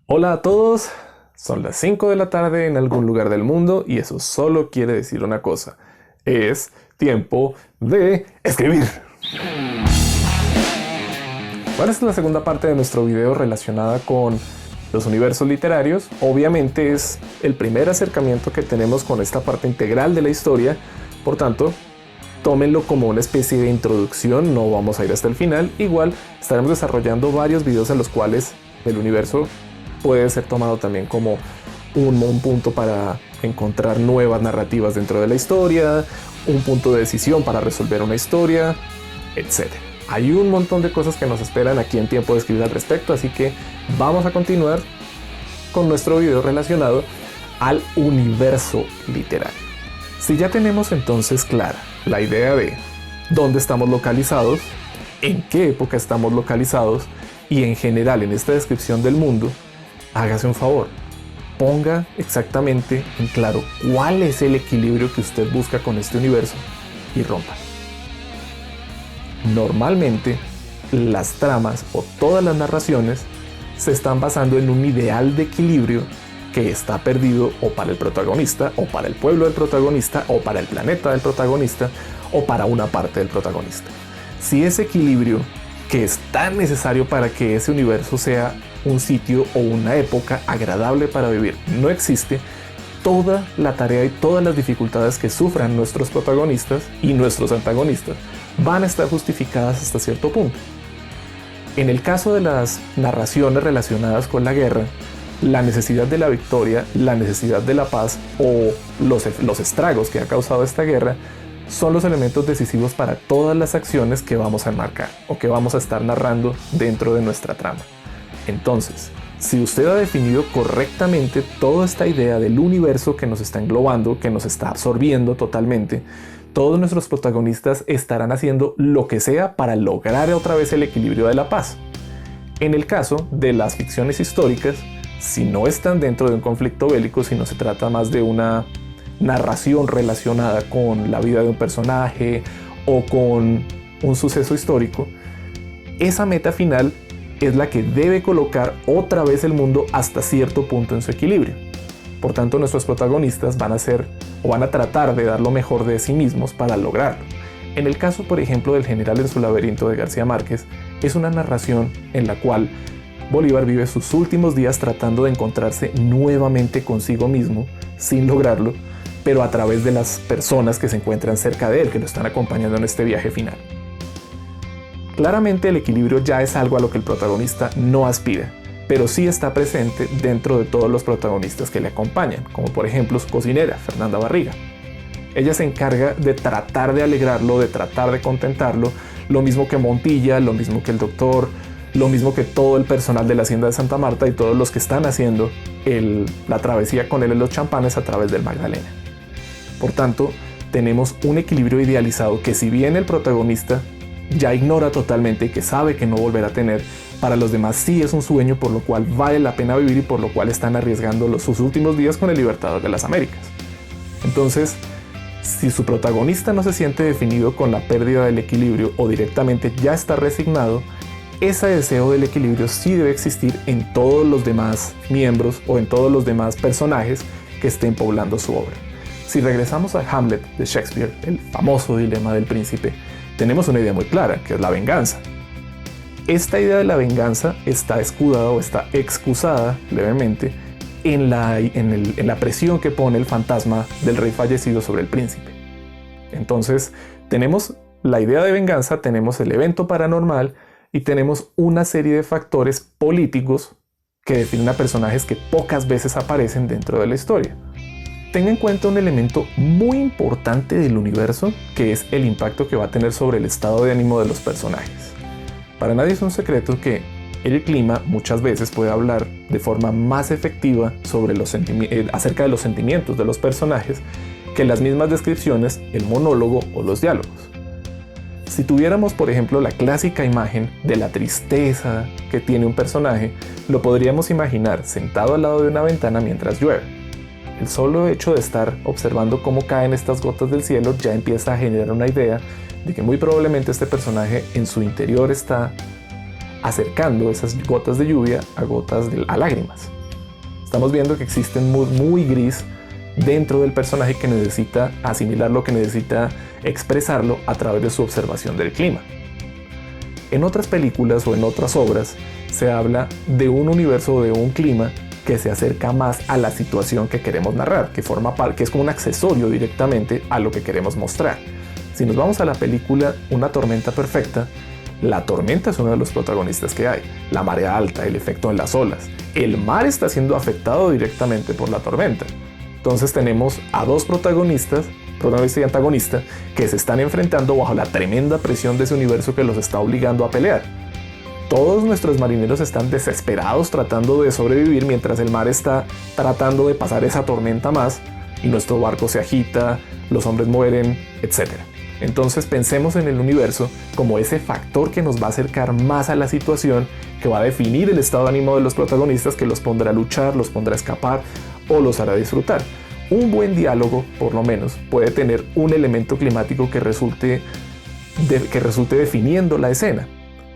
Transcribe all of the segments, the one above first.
Hola a todos, son las 5 de la tarde en algún lugar del mundo y eso solo quiere decir una cosa, es tiempo de escribir. Bueno, esta es la segunda parte de nuestro video relacionada con los universos literarios. Obviamente es el primer acercamiento que tenemos con esta parte integral de la historia, por tanto, tómenlo como una especie de introducción, no vamos a ir hasta el final. Igual estaremos desarrollando varios videos en los cuales el universo puede ser tomado también como un punto para encontrar nuevas narrativas dentro de la historia, un punto de decisión para resolver una historia, etc. Hay un montón de cosas que nos esperan aquí en Tiempo de Escribir al respecto, así que vamos a continuar con nuestro video relacionado al universo literario. Si ya tenemos entonces clara la idea de dónde estamos localizados, en qué época estamos localizados y en general en esta descripción del mundo, hágase un favor, ponga exactamente en claro cuál es el equilibrio que usted busca con este universo y rompa. Normalmente, las tramas o todas las narraciones se están basando en un ideal de equilibrio que está perdido o para el protagonista, o para el pueblo del protagonista, o para el planeta del protagonista, o para una parte del protagonista. Si ese equilibrio, que es tan necesario para que ese universo sea un sitio o una época agradable para vivir, no existe, toda la tarea y todas las dificultades que sufran nuestros protagonistas y nuestros antagonistas van a estar justificadas hasta cierto punto. En el caso de las narraciones relacionadas con la guerra, la necesidad de la victoria, la necesidad de la paz o los estragos que ha causado esta guerra son los elementos decisivos para todas las acciones que vamos a enmarcar o que vamos a estar narrando dentro de nuestra trama. Entonces, si usted ha definido correctamente toda esta idea del universo que nos está englobando, que nos está absorbiendo totalmente, todos nuestros protagonistas estarán haciendo lo que sea para lograr otra vez el equilibrio de la paz. En el caso de las ficciones históricas, si no están dentro de un conflicto bélico, si no se trata más de una narración relacionada con la vida de un personaje o con un suceso histórico, esa meta final es la que debe colocar otra vez el mundo hasta cierto punto en su equilibrio. Por tanto, nuestros protagonistas van a tratar de dar lo mejor de sí mismos para lograrlo. En el caso, por ejemplo, del General en su laberinto de García Márquez, es una narración en la cual Bolívar vive sus últimos días tratando de encontrarse nuevamente consigo mismo, sin lograrlo, pero a través de las personas que se encuentran cerca de él, que lo están acompañando en este viaje final. Claramente el equilibrio ya es algo a lo que el protagonista no aspira, pero sí está presente dentro de todos los protagonistas que le acompañan, como por ejemplo su cocinera, Fernanda Barriga. Ella se encarga de tratar de alegrarlo, de tratar de contentarlo, lo mismo que Montilla, lo mismo que el doctor, lo mismo que todo el personal de la Hacienda de Santa Marta y todos los que están haciendo la travesía con él en los champanes a través del Magdalena. Por tanto, tenemos un equilibrio idealizado que, si bien el protagonista ya ignora totalmente y que sabe que no volverá a tener, para los demás sí es un sueño por lo cual vale la pena vivir y por lo cual están arriesgando sus últimos días con el Libertador de las Américas. Entonces, si su protagonista no se siente definido con la pérdida del equilibrio o directamente ya está resignado, ese deseo del equilibrio sí debe existir en todos los demás miembros o en todos los demás personajes que estén poblando su obra. Si regresamos a Hamlet de Shakespeare, el famoso dilema del príncipe, tenemos una idea muy clara, que es la venganza. Esta idea de la venganza está escudada o está excusada levemente en la presión que pone el fantasma del rey fallecido sobre el príncipe. Entonces, tenemos la idea de venganza, tenemos el evento paranormal y tenemos una serie de factores políticos que definen a personajes que pocas veces aparecen dentro de la historia. Tenga en cuenta un elemento muy importante del universo, que es el impacto que va a tener sobre el estado de ánimo de los personajes. Para nadie es un secreto que el clima muchas veces puede hablar de forma más efectiva sobre acerca de los sentimientos de los personajes que las mismas descripciones, el monólogo o los diálogos. Si tuviéramos, por ejemplo, la clásica imagen de la tristeza que tiene un personaje, lo podríamos imaginar sentado al lado de una ventana mientras llueve. El solo hecho de estar observando cómo caen estas gotas del cielo ya empieza a generar una idea de que muy probablemente este personaje en su interior está acercando esas gotas de lluvia a lágrimas. Estamos viendo que existe un mood muy gris dentro del personaje que necesita asimilarlo, que necesita expresarlo a través de su observación del clima. En otras películas o en otras obras se habla de un universo o de un clima que se acerca más a la situación que queremos narrar, que es como un accesorio directamente a lo que queremos mostrar. Si nos vamos a la película Una tormenta perfecta, la tormenta es uno de los protagonistas que hay, la marea alta, el efecto en las olas. El mar está siendo afectado directamente por la tormenta. Entonces tenemos a dos protagonista y antagonista, que se están enfrentando bajo la tremenda presión de ese universo que los está obligando a pelear. Todos nuestros marineros están desesperados tratando de sobrevivir mientras el mar está tratando de pasar esa tormenta más y nuestro barco se agita, los hombres mueren, etc. Entonces pensemos en el universo como ese factor que nos va a acercar más a la situación, que va a definir el estado de ánimo de los protagonistas, que los pondrá a luchar, los pondrá a escapar o los hará disfrutar. Un buen diálogo, por lo menos, puede tener un elemento climático que resulte definiendo la escena.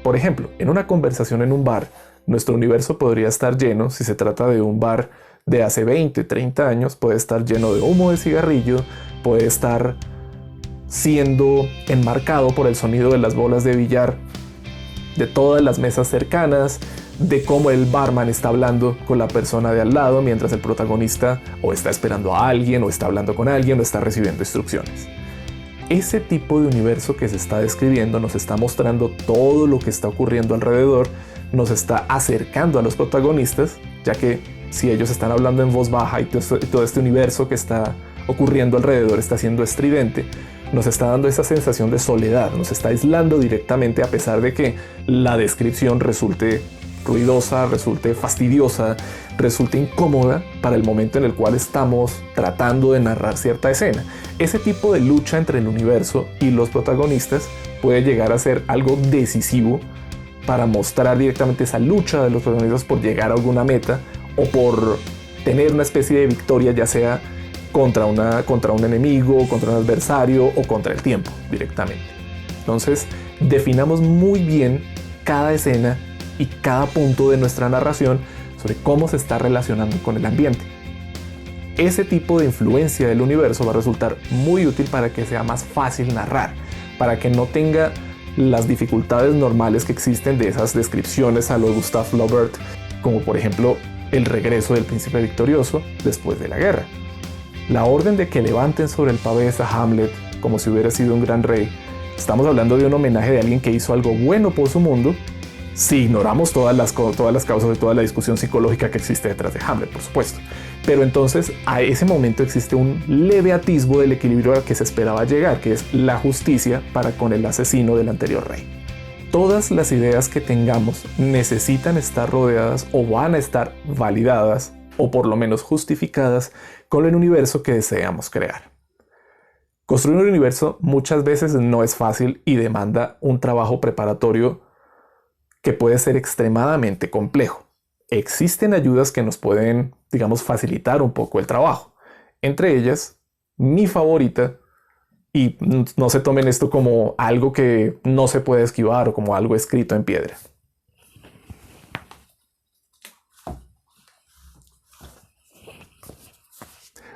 Por ejemplo, en una conversación en un bar, nuestro universo podría estar lleno, si se trata de un bar de hace 20, 30 años, puede estar lleno de humo de cigarrillo, puede estar siendo enmarcado por el sonido de las bolas de billar de todas las mesas cercanas, de cómo el barman está hablando con la persona de al lado mientras el protagonista o está esperando a alguien, o está hablando con alguien, o está recibiendo instrucciones. Ese tipo de universo que se está describiendo nos está mostrando todo lo que está ocurriendo alrededor, nos está acercando a los protagonistas, ya que si ellos están hablando en voz baja y todo este universo que está ocurriendo alrededor está siendo estridente, nos está dando esa sensación de soledad, nos está aislando directamente, a pesar de que la descripción resulte ruidosa, resulte fastidiosa, resulte incómoda para el momento en el cual estamos tratando de narrar cierta escena. Ese tipo de lucha entre el universo y los protagonistas puede llegar a ser algo decisivo para mostrar directamente esa lucha de los protagonistas por llegar a alguna meta o por tener una especie de victoria, ya sea contra un enemigo, contra un adversario o contra el tiempo directamente. Entonces, definamos muy bien cada escena y cada punto de nuestra narración sobre cómo se está relacionando con el ambiente. Ese tipo de influencia del universo va a resultar muy útil para que sea más fácil narrar, para que no tenga las dificultades normales que existen de esas descripciones a lo Gustave Flaubert, como por ejemplo el regreso del príncipe victorioso después de la guerra. La orden de que levanten sobre el pavés a Hamlet como si hubiera sido un gran rey. Estamos hablando de un homenaje de alguien que hizo algo bueno por su mundo, si ignoramos todas las causas de toda la discusión psicológica que existe detrás de Hamlet, por supuesto. Pero entonces a ese momento existe un leve atisbo del equilibrio al que se esperaba llegar, que es la justicia para con el asesino del anterior rey. Todas las ideas que tengamos necesitan estar rodeadas o van a estar validadas o por lo menos justificadas con el universo que deseamos crear. Construir un universo muchas veces no es fácil y demanda un trabajo preparatorio que puede ser extremadamente complejo. Existen ayudas que nos pueden, facilitar un poco el trabajo. Entre ellas, mi favorita, y no se tomen esto como algo que no se puede esquivar o como algo escrito en piedra.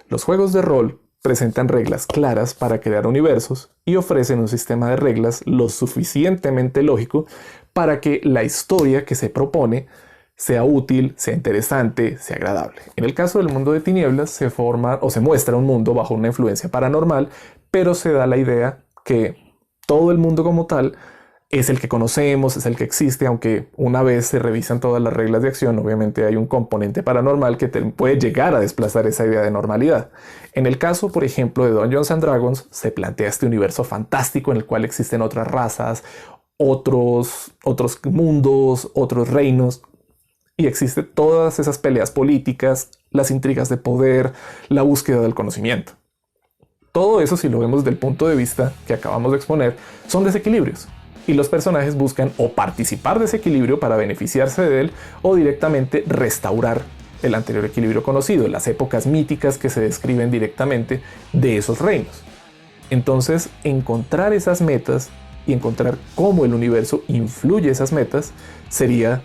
Los juegos de rol presentan reglas claras para crear universos y ofrecen un sistema de reglas lo suficientemente lógico para que la historia que se propone sea útil, sea interesante, sea agradable. En el caso del mundo de tinieblas se muestra un mundo bajo una influencia paranormal, pero se da la idea que todo el mundo como tal es el que conocemos, es el que existe, aunque una vez se revisan todas las reglas de acción, obviamente hay un componente paranormal que puede llegar a desplazar esa idea de normalidad. En el caso, por ejemplo, de Dungeons and Dragons, se plantea este universo fantástico en el cual existen otras razas, otros mundos, otros reinos, y existen todas esas peleas políticas, las intrigas de poder, la búsqueda del conocimiento. Todo eso, si lo vemos desde el punto de vista que acabamos de exponer, son desequilibrios. Y los personajes buscan o participar de ese equilibrio para beneficiarse de él o directamente restaurar el anterior equilibrio conocido, las épocas míticas que se describen directamente de esos reinos. Entonces, encontrar esas metas y encontrar cómo el universo influye esas metas sería,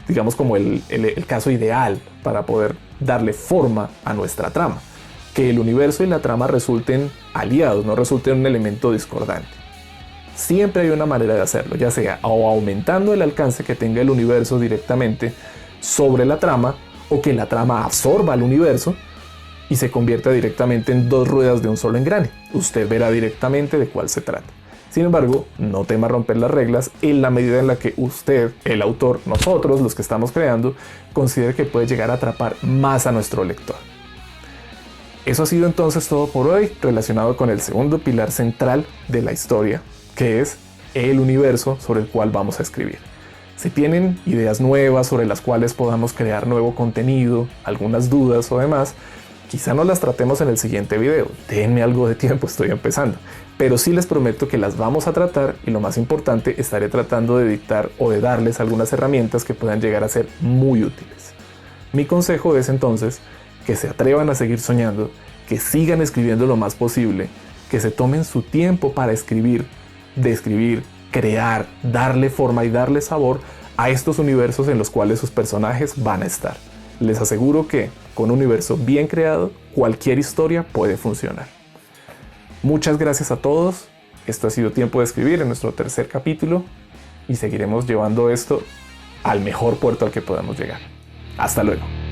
digamos, como el caso ideal para poder darle forma a nuestra trama. Que el universo y la trama resulten aliados, no resulten un elemento discordante. Siempre hay una manera de hacerlo, ya sea o aumentando el alcance que tenga el universo directamente sobre la trama, o que la trama absorba al universo y se convierta directamente en dos ruedas de un solo engrane. Usted verá directamente de cuál se trata. Sin embargo, no tema romper las reglas en la medida en la que usted, el autor, nosotros, los que estamos creando, considere que puede llegar a atrapar más a nuestro lector. Eso ha sido entonces todo por hoy relacionado con el segundo pilar central de la historia, que es el universo sobre el cual vamos a escribir. Si tienen ideas nuevas sobre las cuales podamos crear nuevo contenido, algunas dudas o demás, quizá no las tratemos en el siguiente video. Denme algo de tiempo, estoy empezando. Pero sí les prometo que las vamos a tratar y lo más importante, estaré tratando de dictar o de darles algunas herramientas que puedan llegar a ser muy útiles. Mi consejo es entonces que se atrevan a seguir soñando, que sigan escribiendo lo más posible, que se tomen su tiempo para escribir, describir, crear, darle forma y darle sabor a estos universos en los cuales sus personajes van a estar. Les aseguro que con un universo bien creado, cualquier historia puede funcionar. Muchas gracias a todos. Esto ha sido Tiempo de Escribir en nuestro tercer capítulo y seguiremos llevando esto al mejor puerto al que podamos llegar. Hasta luego.